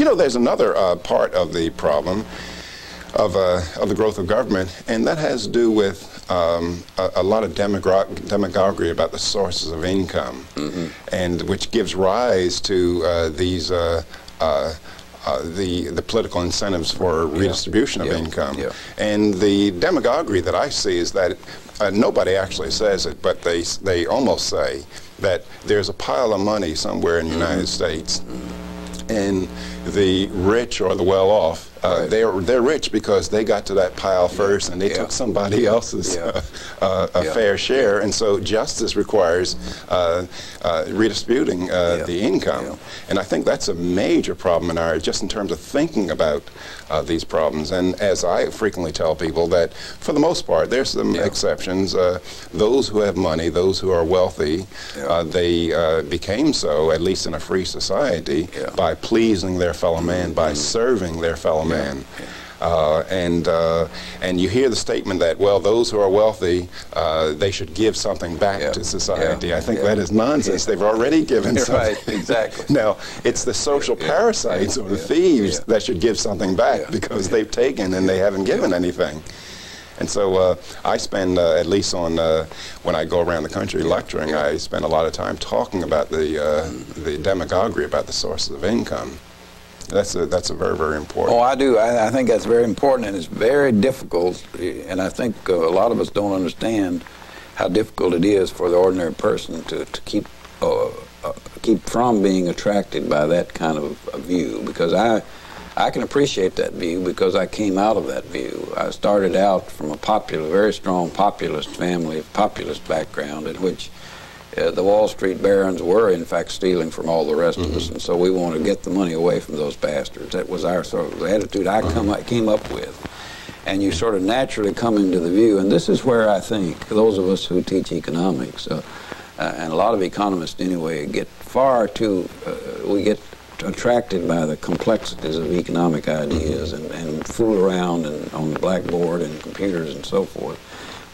You know, there's another part of the problem of the growth of government, and that has to do with a lot of demagoguery about the sources of income, and which gives rise to these the political incentives for redistribution of income. And the demagoguery that I see is that nobody actually says it, but they almost say that there's a pile of money somewhere in the United States, and the rich or the well-off, they're rich because they got to that pile first, and they took somebody else's fair share, and so justice requires redistributing the income. And I think that's a major problem in our, just in terms of thinking about these problems. And as I frequently tell people, that for the most part, there's some exceptions. Those who have money, those who are wealthy, they became so, at least in a free society, by pleasing their fellow man, by serving their fellow man. And you hear the statement that, well, those who are wealthy, they should give something back to society. I think that is nonsense. They've already given something. Right, exactly. Now, it's the social parasites or the thieves that should give something back because they've taken and they haven't given anything. And so I spend, at least on when I go around the country lecturing, I spend a lot of time talking about the demagoguery about the sources of income. That's a very, very important. Oh, I do. I think that's very important, and it's very difficult. And I think a lot of us don't understand how difficult it is for the ordinary person to keep from being attracted by that kind of view. Because I can appreciate that view because I came out of that view. I started out from a very strong populist family, populist background, in which the Wall Street barons were, in fact, stealing from all the rest of us, and so we wanted to get the money away from those bastards. That was our sort of attitude I came up with. And you sort of naturally come into the view, and this is where I think those of us who teach economics, and a lot of economists anyway, get we get attracted by the complexities of economic ideas and fool around on the blackboard and computers and so forth.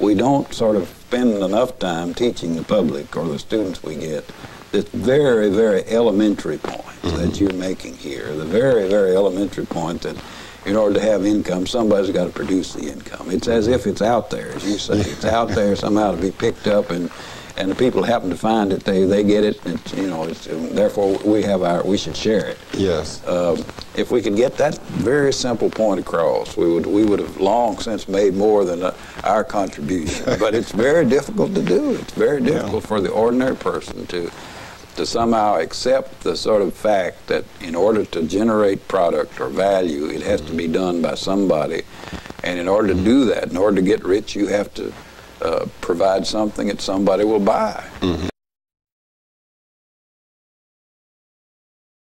We don't sort of spend enough time teaching the public or the students we get this very, very elementary point that you're making here, the very, very elementary point that in order to have income, somebody's got to produce the income. It's as if it's out there, as you say. It's out there somehow to be picked up, and the people happen to find it, they get it, and therefore we should share it. Yes. If we could get that very simple point across, we would have long since made more than our contribution. But it's very difficult to do. It's very difficult for the ordinary person to somehow accept the sort of fact that in order to generate product or value, it has to be done by somebody. And in order to do that, in order to get rich, you have to provide something that somebody will buy.